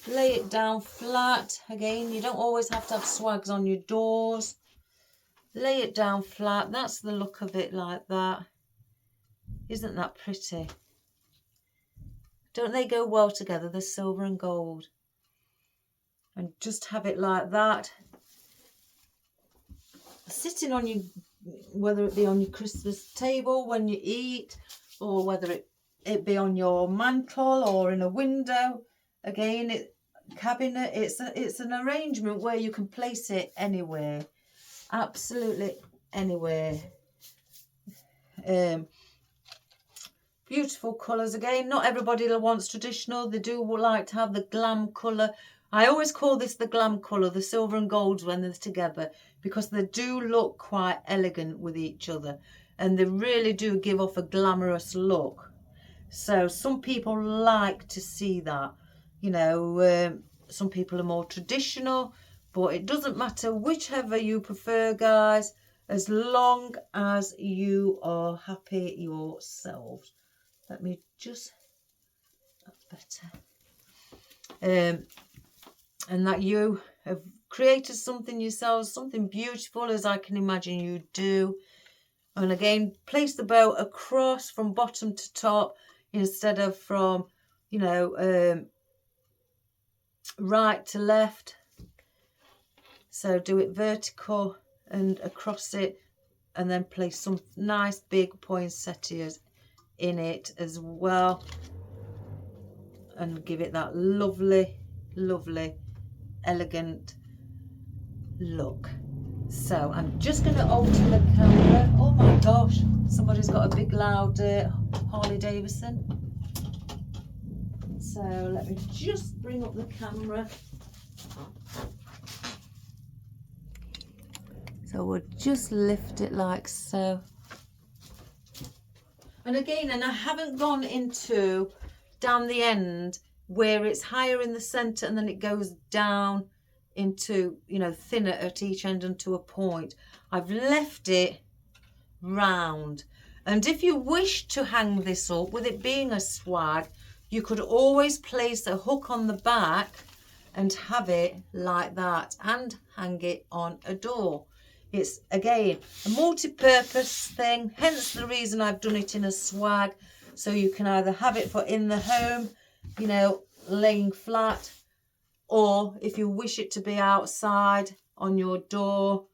lay it down flat. Again, you don't always have to have swags on your doors. Lay it down flat. That's the look of it, like that. Isn't that pretty? Don't they go well together, the silver and gold? And just have it like that, sitting on your, whether it be on your Christmas table when you eat, or whether it be on your mantle or in a window. Again, cabinet. It's an arrangement where you can place it anywhere, absolutely anywhere. Beautiful colours. Again, not everybody wants traditional. They do like to have the glam colour. I always call this the glam colour, the silver and golds when they're together, because they do look quite elegant with each other, and they really do give off a glamorous look. So some people like to see that, you know. Some people are more traditional, but it doesn't matter whichever you prefer, guys, as long as you are happy yourselves. Let me just, that's better. And that you have created something yourselves, something beautiful, as I can imagine you do. And again, place the bow across from bottom to top instead of from, you know, right to left. So do it vertical and across it, and then place some nice big poinsettias in it as well, and give it that lovely, lovely, elegant look. So I'm just going to alter the camera. Oh my gosh, somebody's got a big loud Harley Davidson. So let me just bring up the camera. So we'll just lift it like so. And again, and I haven't gone into down the end where it's higher in the centre and then it goes down into, you know, thinner at each end and to a point. I've left it round. And if you wish to hang this up, with it being a swag, you could always place a hook on the back and have it like that and hang it on a door. It's, again, a multi-purpose thing, hence the reason I've done it in a swag. So you can either have it for in the home, you know, laying flat, or if you wish it to be outside on your door,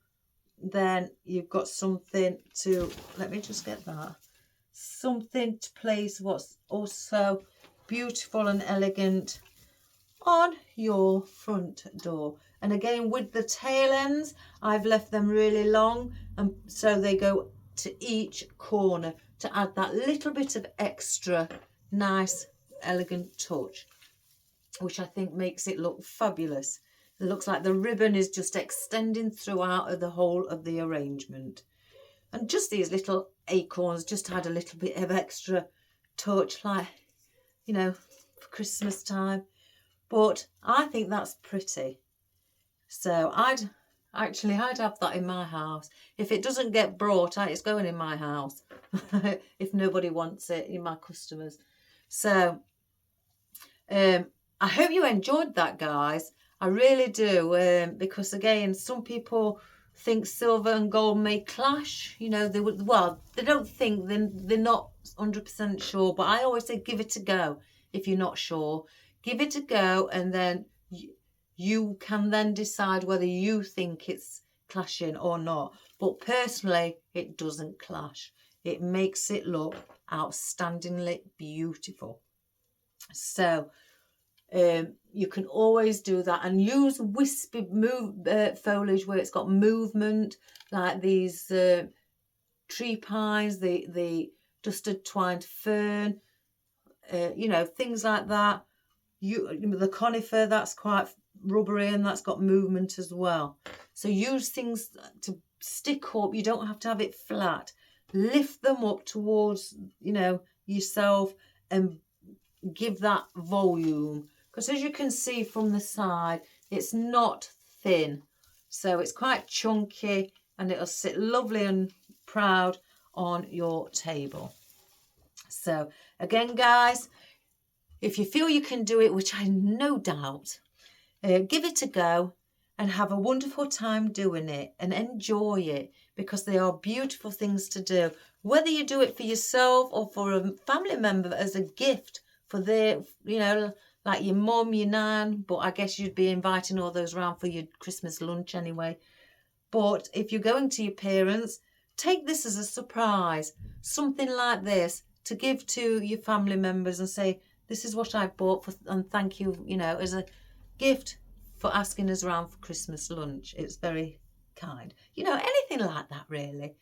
then you've got something to, let me just get that, something to place what's also beautiful and elegant on your front door. And again, with the tail ends, I've left them really long, and so they go to each corner to add that little bit of extra nice, elegant touch, which I think makes it look fabulous. It looks like the ribbon is just extending throughout of the whole of the arrangement. And just these little acorns just had a little bit of extra touch, like, you know, for Christmas time. But I think that's pretty. So I'd have that in my house. If it doesn't get brought out, it's going in my house. If nobody wants it, in my customers. So I hope you enjoyed that, guys. I really do. Because again, some people think silver and gold may clash. You know, they would. Well, they don't think. They're not 100% sure. But I always say give it a go. if you're not sure. Give it a go, and then you can then decide whether you think it's clashing or not. But personally, it doesn't clash. It makes it look outstandingly beautiful. So you can always do that, and use wispy foliage where it's got movement, like these tree pines, the dusted twined fern, you know, things like that. The conifer, that's quite rubbery and that's got movement as well. So use things to stick up. You don't have to have it flat. Lift them up towards, you know, yourself, and give that volume, because as you can see from the side, it's not thin, so it's quite chunky, and it'll sit lovely and proud on your table. So again, guys, if you feel you can do it, which I no doubt, give it a go and have a wonderful time doing it, and enjoy it, because they are beautiful things to do, whether you do it for yourself or for a family member as a gift for their, you know, like your mum, your nan, but I guess you'd be inviting all those around for your Christmas lunch anyway. But if you're going to your parents, take this as a surprise, something like this, to give to your family members and say, this is what I bought for, and thank you, you know, as a gift for asking us around for Christmas lunch. It's very kind. You know, anything like that, really.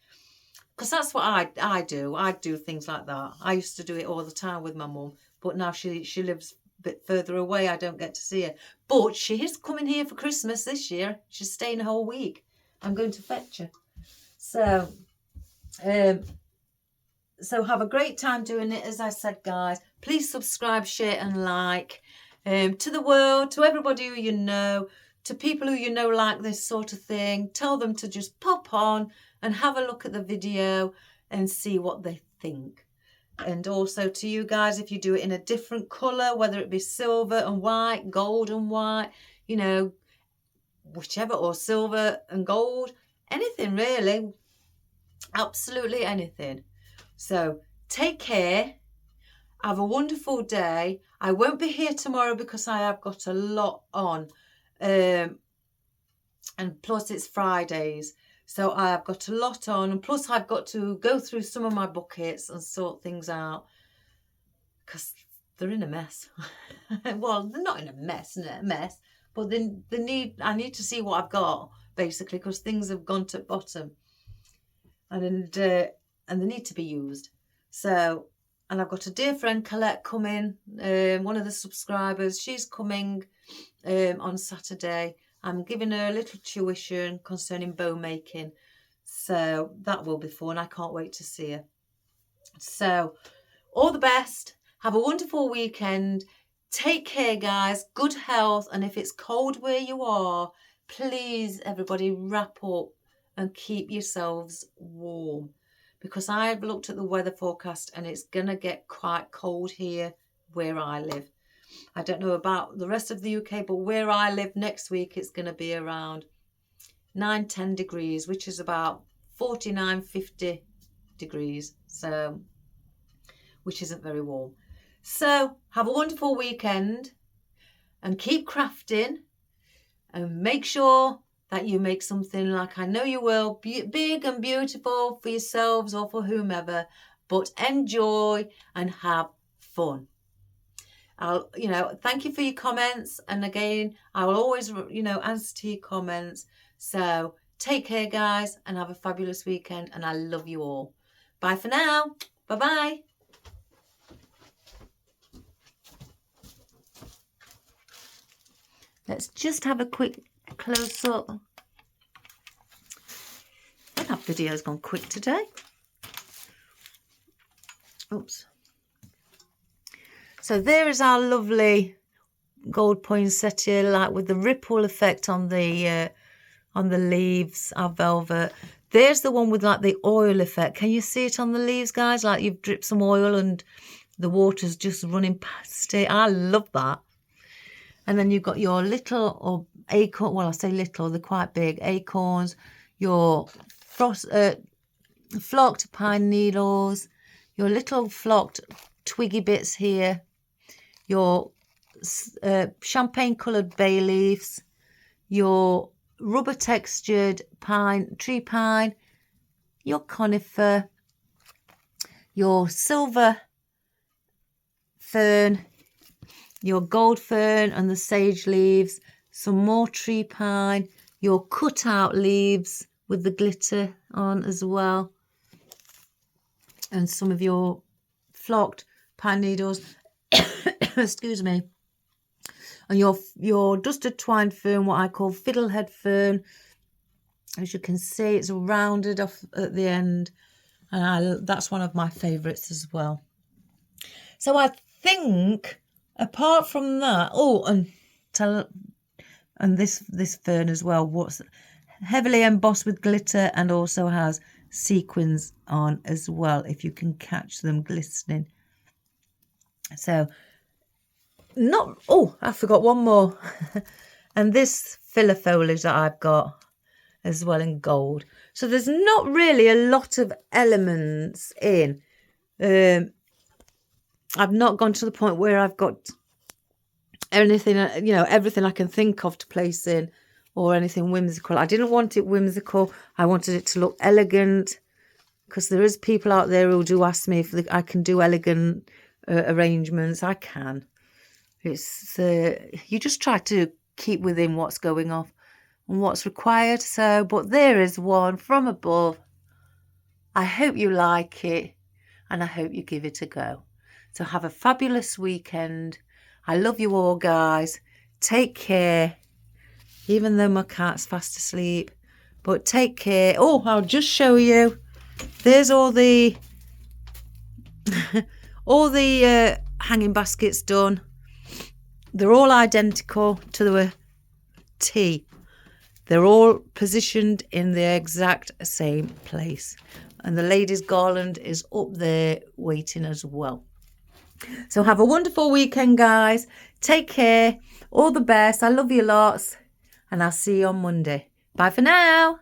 Because that's what I do. I do things like that. I used to do it all the time with my mum, but now she lives a bit further away. I don't get to see her. But she is coming here for Christmas this year. She's staying a whole week. I'm going to fetch her. So, so have a great time doing it, as I said, guys. Please subscribe, share and like, to the world, to everybody who you know, to people who you know like this sort of thing. Tell them to just pop on and have a look at the video and see what they think. And also to you guys, if you do it in a different colour, whether it be silver and white, gold and white, you know, whichever, or silver and gold, anything really, absolutely anything. So take care, have a wonderful day. I won't be here tomorrow because I have got a lot on, and plus it's Fridays, so I have got a lot on, and plus I've got to go through some of my buckets and sort things out, because they're in a mess. Well, they're not in a mess, but I need to see what I've got, basically, because things have gone to bottom, and they need to be used. So, and I've got a dear friend Colette coming, one of the subscribers. She's coming on Saturday. I'm giving her a little tuition concerning bow making, so that will be fun. I can't wait to see her. So all the best, have a wonderful weekend, take care, guys, good health, and if it's cold where you are, please everybody wrap up and keep yourselves warm, because I've looked at the weather forecast and it's gonna get quite cold here where I live. I don't know about the rest of the UK, but where I live next week, it's going to be around 9-10 degrees, which is about 49-50 degrees, so, which isn't very warm. So have a wonderful weekend and keep crafting, and make sure that you make something, like I know you will, big and beautiful for yourselves or for whomever, but enjoy and have fun. You know, thank you for your comments, and again, I will always, you know, answer to your comments. So take care, guys, and have a fabulous weekend, and I love you all. Bye for now. Bye bye. Let's just have a quick close up. Well, that video's gone quick today. Oops. So there is our lovely gold poinsettia, like with the ripple effect on the leaves, our velvet. There's the one with like the oil effect. Can you see it on the leaves, guys? Like you've dripped some oil and the water's just running past it. I love that. And then you've got your little, or acorn, well, I say little, they're quite big, acorns, your flocked pine needles, your little flocked twiggy bits here, your champagne coloured bay leaves, your rubber textured tree pine, your conifer, your silver fern, your gold fern and the sage leaves, some more tree pine, your cut out leaves with the glitter on as well, and some of your flocked pine needles, excuse me, and your dusted twine fern, what I call fiddlehead fern. As you can see, it's rounded off at the end, and that's one of my favourites as well. So I think, apart from that, and this fern as well, what's heavily embossed with glitter and also has sequins on as well, if you can catch them glistening. So I forgot one more. And this filler foliage that I've got as well in gold. So there's not really a lot of elements in. I've not gone to the point where I've got anything, everything I can think of to place in, or anything whimsical. I didn't want it whimsical. I wanted it to look elegant, because there is people out there who do ask me if I can do elegant arrangements. I can. It's you just try to keep within what's going on and what's required. So, but there is one from above. I hope you like it, and I hope you give it a go. So have a fabulous weekend. I love you all, guys. Take care. Even though my cat's fast asleep, but take care. Oh, I'll just show you. There's all the hanging baskets done. They're all identical to the T. They're all positioned in the exact same place. And the ladies' garland is up there waiting as well. So have a wonderful weekend, guys. Take care. All the best. I love you lots. And I'll see you on Monday. Bye for now.